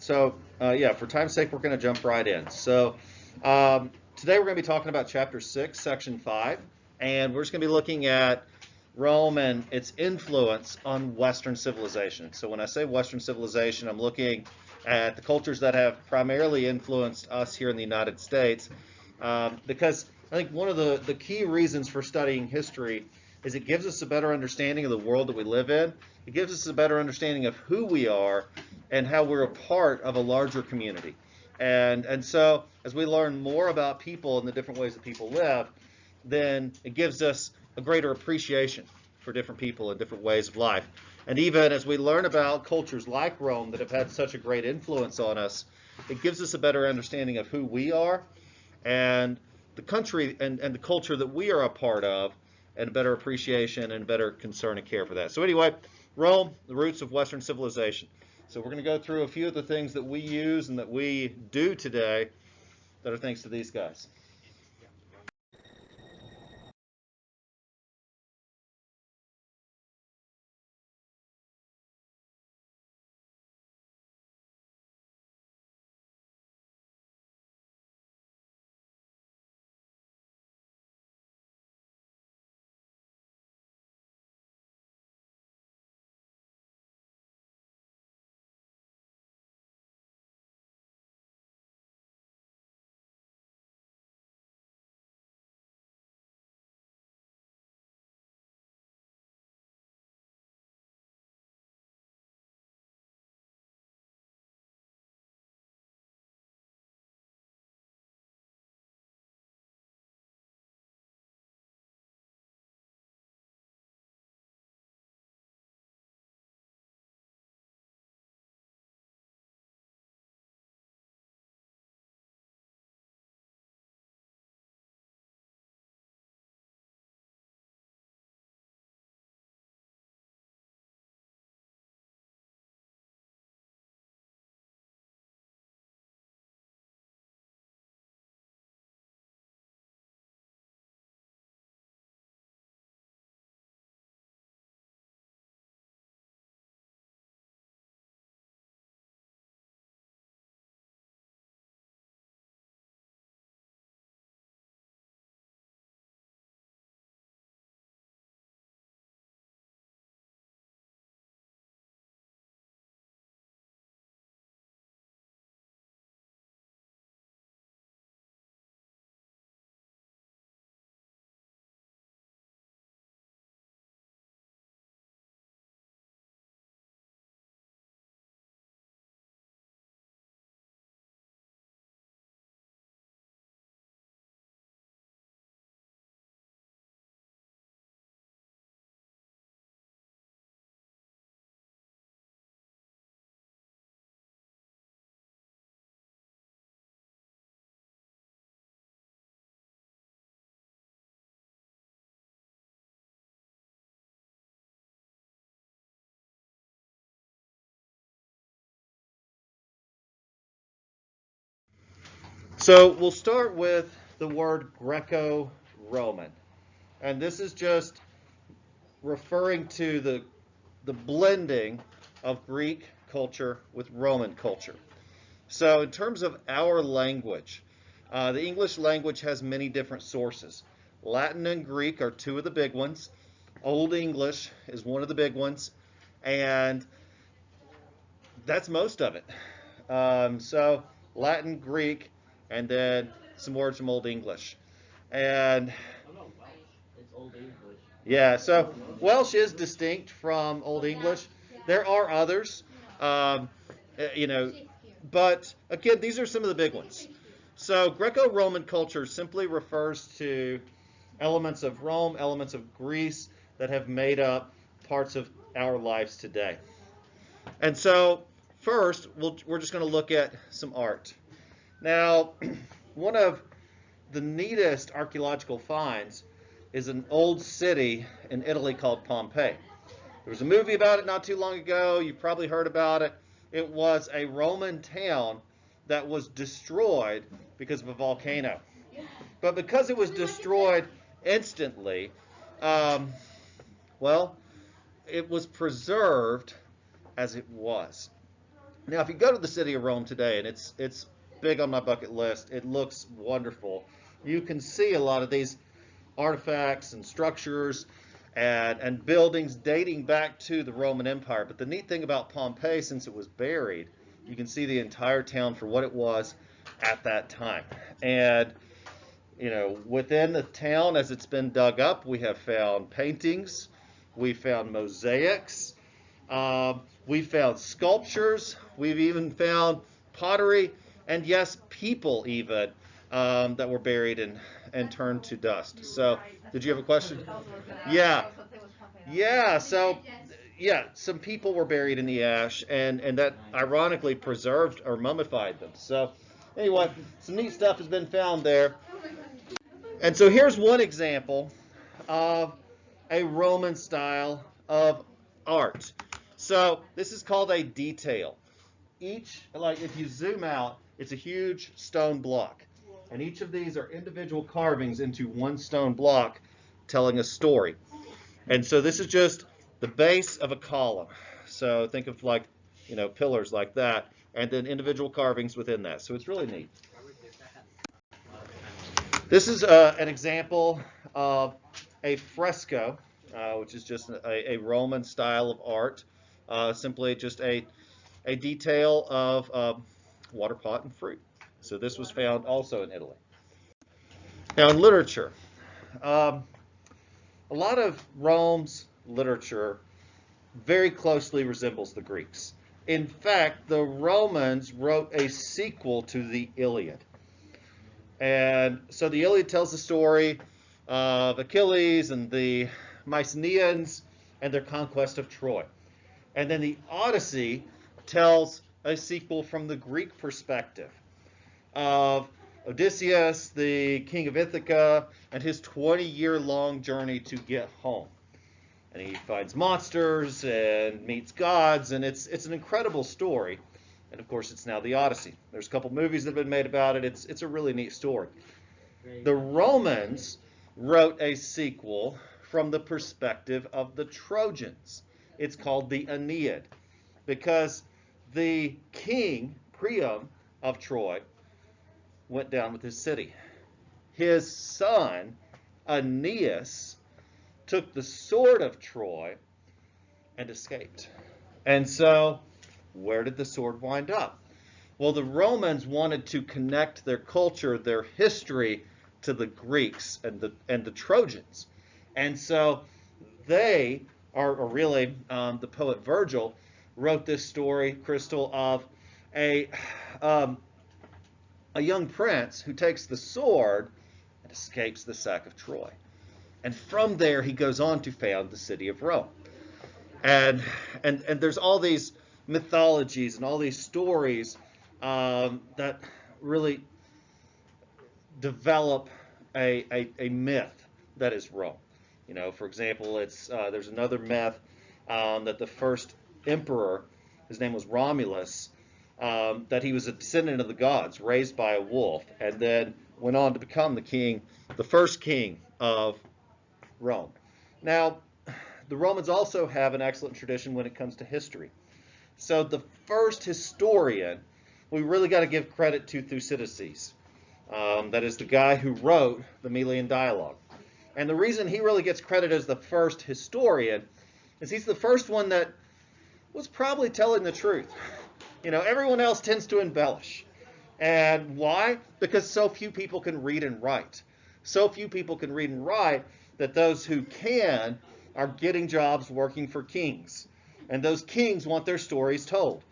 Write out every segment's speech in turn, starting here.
Yeah, for time's sake, we're going to jump right in. Today we're going to be talking about chapter 6, section 5, and we're just going to be looking at Rome and its influence on Western civilization. So when I say Western civilization, I'm looking at the cultures that have primarily influenced us here in the United States, because I think one of the key reasons for studying history is it gives us a better understanding of the world that we live in. It gives us a better understanding of who we are and how we're a part of a larger community. And so as we learn more about people and the different ways that people live, then it gives us a greater appreciation for different people and different ways of life. And even as we learn about cultures like Rome that have had such a great influence on us, it gives us a better understanding of who we are and the country and the culture that we are a part of, and a better appreciation and better concern and care for that. So anyway, Rome, the roots of Western civilization. So we're going to go through a few of the things that we use and that we do today that are thanks to these guys. So we'll start with the word Greco-Roman. And this is just referring to the blending of Greek culture with Roman culture. So in terms of our language, the English language has many different sources. Latin and Greek are two of the big ones. Old English is one of the big ones. And that's most of it. So Latin, Greek, and then some words from Old English. And yeah, so Welsh is distinct from Old English. There are others, um, you know, but again, these are some of the big ones. So Greco-Roman culture simply refers to elements of Rome, elements of Greece that have made up parts of our lives today. And so first, we're just going to look at some art. Now, one of the neatest archaeological finds is an old city in Italy called Pompeii. There was a movie about it not too long ago. You've probably heard about it. It was a Roman town that was destroyed because of a volcano. But because it was destroyed instantly, um, well, it was preserved as it was. Now, if you go to the city of Rome today, and it's big on my bucket list, it looks wonderful. You can see a lot of these artifacts and structures and buildings dating back to the Roman Empire. But the neat thing about Pompeii, since it was buried, you can see the entire town for what it was at that time. And within the town, as it's been dug up, we have found paintings, we found mosaics, we found sculptures, we've even found pottery, and yes, people even that were buried and turned to dust. So, did you have a question? Yeah. Yeah, so yeah, some people were buried in the ash, and that ironically preserved or mummified them. So anyway, some neat stuff has been found there. And so here's one example of a Roman style of art. So this is called a detail. Like if you zoom out, it's a huge stone block. And each of these are individual carvings into one stone block telling a story. And so this is just the base of a column. So think of like, pillars like that, and then individual carvings within that. So it's really neat. This is an example of a fresco, which is just a Roman style of art. Simply just a detail of water pot and fruit. So this was found also in Italy. Now in literature, a lot of Rome's literature very closely resembles the Greeks. In fact, the Romans wrote a sequel to the Iliad. And so the Iliad tells the story of Achilles and the Mycenaeans and their conquest of Troy. And then the Odyssey tells a sequel from the Greek perspective of Odysseus, the king of Ithaca, and his 20-year-long journey to get home. And he finds monsters and meets gods, and it's an incredible story. And of course, it's now the Odyssey. There's a couple movies that have been made about it. It's a really neat story. The Romans wrote a sequel from the perspective of the Trojans. It's called the Aeneid, because the king, Priam of Troy, went down with his city. His son, Aeneas, took the sword of Troy and escaped. And so, where did the sword wind up? Well, the Romans wanted to connect their culture, their history, to the Greeks and the Trojans. And so they or really the poet Virgil wrote this story, Crystal, of a young prince who takes the sword and escapes the sack of Troy. And from there, he goes on to found the city of Rome. And there's all these mythologies and all these stories that really develop a myth that is Rome. For example, there's another myth that the first emperor, his name was Romulus, that he was a descendant of the gods, raised by a wolf, and then went on to become the first king of Rome. Now, the Romans also have an excellent tradition when it comes to history. So the first historian, we really got to give credit to Thucydides. That is the guy who wrote the Melian dialogue. And the reason he really gets credit as the first historian is he's the first one that was probably telling the truth. Everyone else tends to embellish. And why? Because so few people can read and write. So few people can read and write that those who can are getting jobs working for kings. And those kings want their stories told.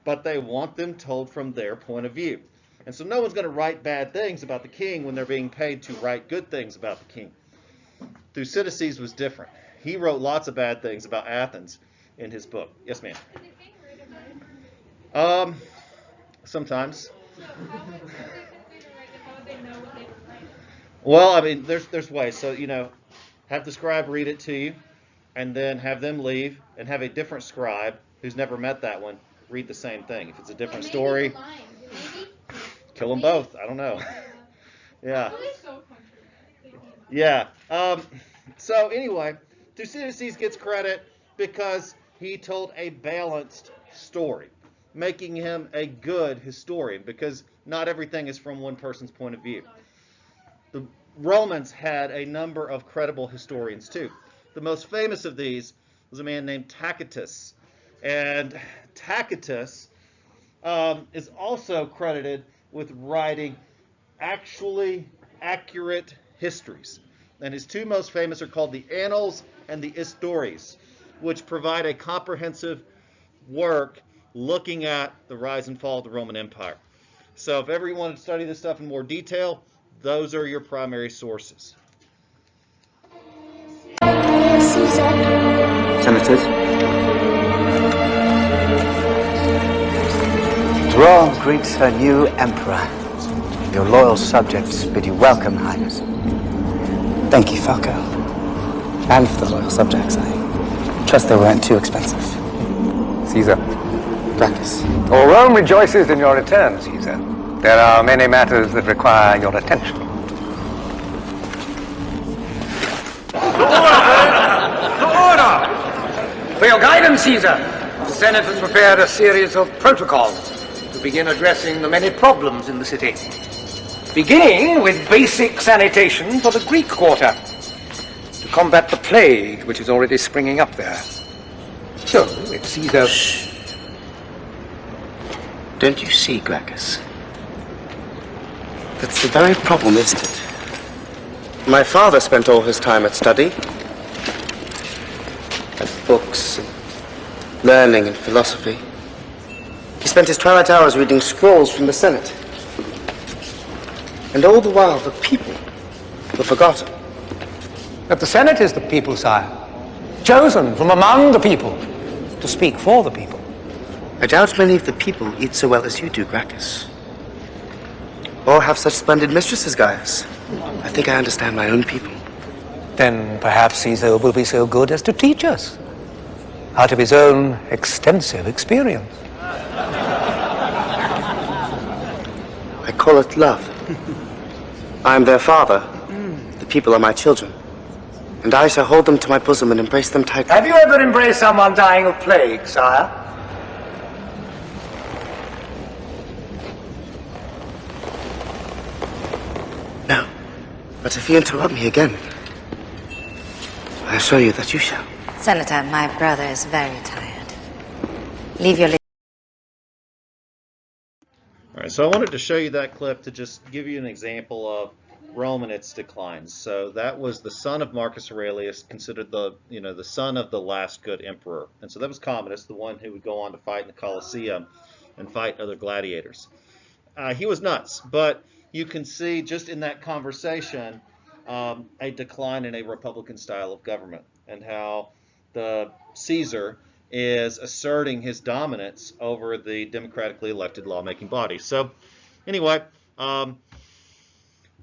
But they want them told from their point of view. And so no one's going to write bad things about the king when they're being paid to write good things about the king. Thucydides was different. He wrote lots of bad things about Athens in his book. Yes, ma'am. Sometimes. Well, I mean, there's ways. So, have the scribe read it to you, and then have them leave, and have a different scribe who's never met that one read the same thing. If it's a different story, kill them both. I don't know. Yeah. Yeah. So anyway, Thucydides gets credit because he told a balanced story. making him a good historian, because not everything is from one person's point of view. The Romans had a number of credible historians too. The most famous of these was a man named Tacitus. And Tacitus is also credited with writing actually accurate histories. And his two most famous are called the Annals and the Histories, which provide a comprehensive work looking at the rise and fall of the Roman Empire. So if ever you want to study this stuff in more detail, those are your primary sources. Senators? Rome greets her new emperor. Your loyal subjects bid you welcome, Highness. Thank you, Falco. And for the loyal subjects, I trust they weren't too expensive. Caesar. Gracchus. All Rome rejoices in your return, Caesar. There are many matters that require your attention. To order! For your guidance, Caesar, the Senate has prepared a series of protocols to begin addressing the many problems in the city. Beginning with basic sanitation for the Greek quarter, to combat the plague which is already springing up there. So, it's Caesar... Shh. Don't you see, Gracchus? That's the very problem, isn't it? My father spent all his time at study, at books, and learning and philosophy. He spent his twilight hours reading scrolls from the Senate. And all the while, the people were forgotten. But the Senate is the people, sire. Chosen from among the people to speak for the people. I doubt many of the people eat so well as you do, Gracchus. Or have such splendid mistresses, Gaius. I think I understand my own people. Then perhaps Caesar will be so good as to teach us, out of his own extensive experience. I call it love. I am their father. The people are my children. And I shall hold them to my bosom and embrace them tightly. Have you ever embraced someone dying of plague, sire? No. But if you interrupt me again, I assure you that you shall. Senator, my brother is very tired. Leave your... All right, so I wanted to show you that clip to just give you an example of Rome and its declines. So that was the son of Marcus Aurelius, considered the son of the last good emperor. And so that was Commodus, the one who would go on to fight in the Colosseum and fight other gladiators. He was nuts, but you can see just in that conversation a decline in a republican style of government, and how the Caesar is asserting his dominance over the democratically elected lawmaking body. So anyway,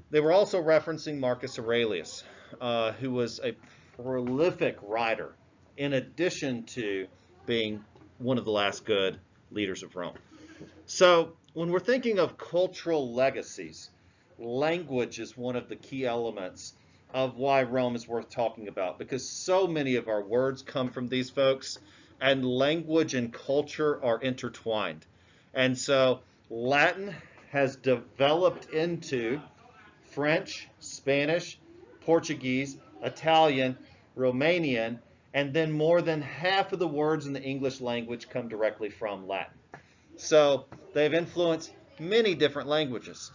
they were also referencing Marcus Aurelius, who was a prolific writer, in addition to being one of the last good leaders of Rome. So when we're thinking of cultural legacies, language is one of the key elements of why Rome is worth talking about, because so many of our words come from these folks, and language and culture are intertwined. And so Latin has developed into French, Spanish, Portuguese, Italian, Romanian, and then more than half of the words in the English language come directly from Latin. So they've influenced many different languages.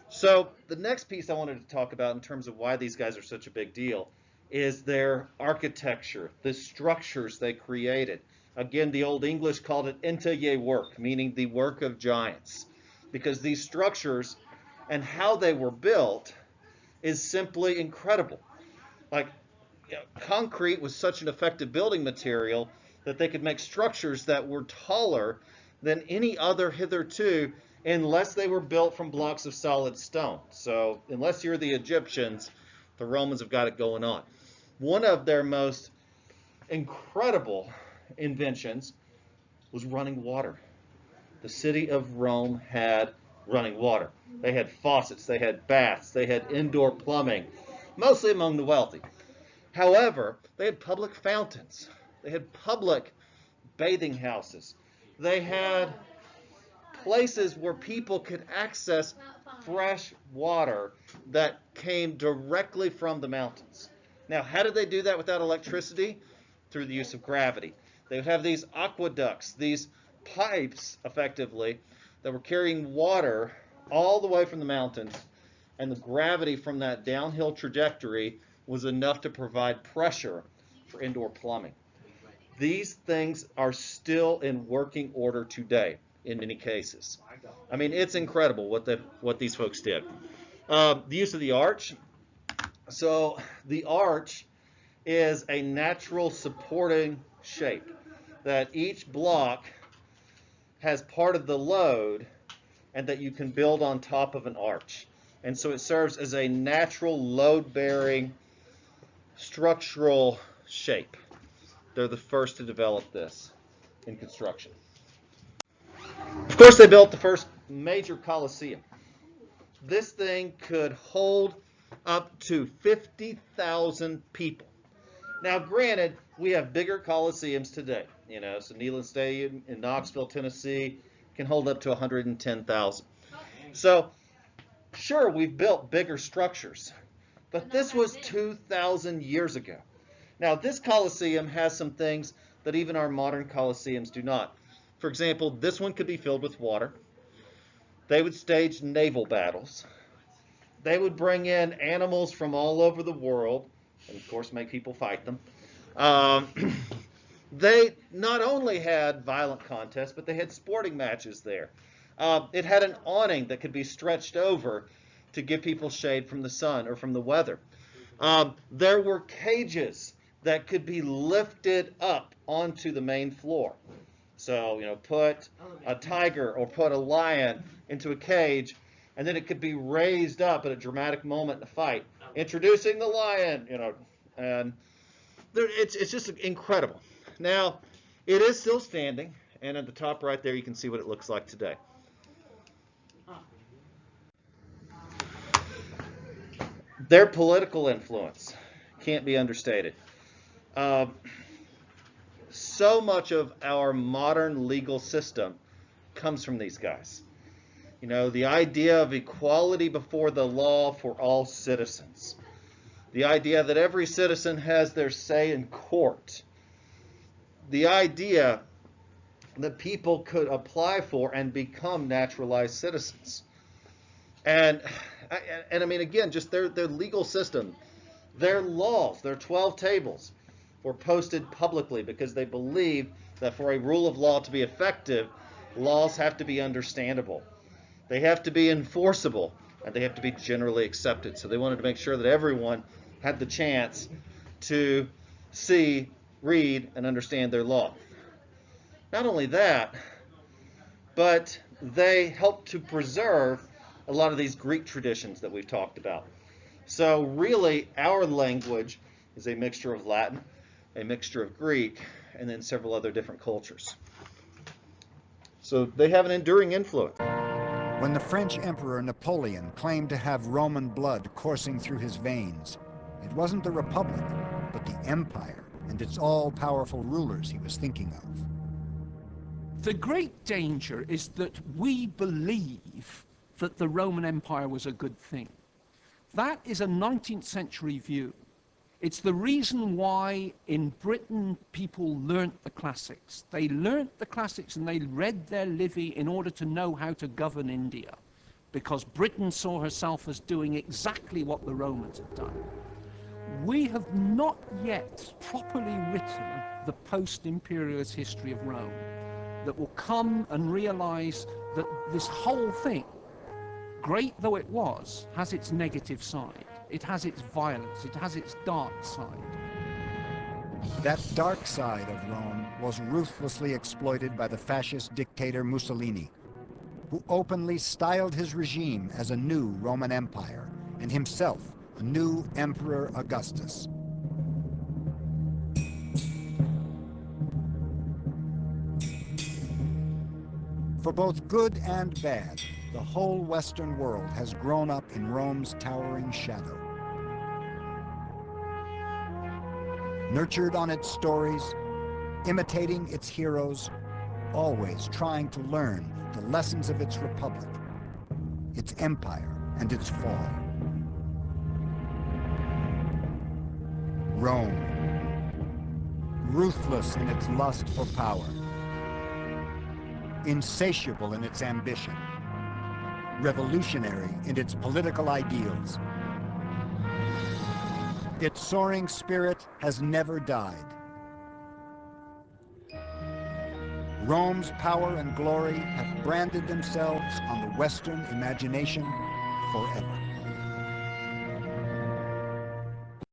So the next piece I wanted to talk about in terms of why these guys are such a big deal is their architecture, the structures they created. Again, the Old English called it intaye work, meaning the work of giants, because these structures and how they were built is simply incredible. Like, concrete was such an effective building material that they could make structures that were taller than any other hitherto, unless they were built from blocks of solid stone. So unless you're the Egyptians, the Romans have got it going on. One of their most incredible inventions was running water. The city of Rome had running water. They had faucets, they had baths, they had indoor plumbing, mostly among the wealthy. However, they had public fountains. They had public bathing houses. They had places where people could access fresh water that came directly from the mountains. Now, how did they do that without electricity? Through the use of gravity. They would have these aqueducts, these pipes, effectively, that were carrying water all the way from the mountains, and the gravity from that downhill trajectory was enough to provide pressure for indoor plumbing. These things are still in working order today in many cases. I mean, it's incredible what these folks did. The use of the arch. So the arch is a natural supporting shape that each block has part of the load and that you can build on top of an arch. And so it serves as a natural load-bearing structural shape. They're the first to develop this in construction. Of course, they built the first major Colosseum. This thing could hold up to 50,000 people. Now, granted, we have bigger Colosseums today. So Neyland Stadium in Knoxville, Tennessee, can hold up to 110,000. So, sure, we've built bigger structures, but this was 2,000 years ago. Now, this Colosseum has some things that even our modern Colosseums do not. For example, this one could be filled with water. They would stage naval battles. They would bring in animals from all over the world, and of course make people fight them. They not only had violent contests, but they had sporting matches there. It had an awning that could be stretched over to give people shade from the sun or from the weather. There were cages that could be lifted up onto the main floor. So, put a tiger or put a lion into a cage, and then it could be raised up at a dramatic moment in a fight. Introducing the lion, and it's just incredible. Now, it is still standing, and at the top right there, you can see what it looks like today. Their political influence can't be understated. So much of our modern legal system comes from these guys. The idea of equality before the law for all citizens. The idea that every citizen has their say in court. The idea that people could apply for and become naturalized citizens. And I mean, again, just their legal system, their laws, their 12 tables were posted publicly because they believed that for a rule of law to be effective, laws have to be understandable. They have to be enforceable, and they have to be generally accepted. So they wanted to make sure that everyone had the chance to see, read, and understand their law. Not only that, but they helped to preserve a lot of these Greek traditions that we've talked about. So really, our language is a mixture of Latin, a mixture of Greek, and then several other different cultures. So they have an enduring influence. When the French Emperor Napoleon claimed to have Roman blood coursing through his veins, it wasn't the Republic, but the Empire and its all-powerful rulers he was thinking of. The great danger is that we believe that the Roman Empire was a good thing. That is a 19th century view. It's the reason why in Britain people learnt the classics. They learnt the classics and they read their Livy in order to know how to govern India, because Britain saw herself as doing exactly what the Romans had done. We have not yet properly written the post-imperialist history of Rome that will come and realize that this whole thing, great though it was, has its negative side. It has its violence, it has its dark side. That dark side of Rome was ruthlessly exploited by the fascist dictator Mussolini, who openly styled his regime as a new Roman Empire, and himself a new Emperor Augustus. For both good and bad, the whole Western world has grown up in Rome's towering shadow. Nurtured on its stories, imitating its heroes, always trying to learn the lessons of its republic, its empire, and its fall. Rome, ruthless in its lust for power, insatiable in its ambition, revolutionary in its political ideals. Its soaring spirit has never died. Rome's power and glory have branded themselves on the Western imagination forever.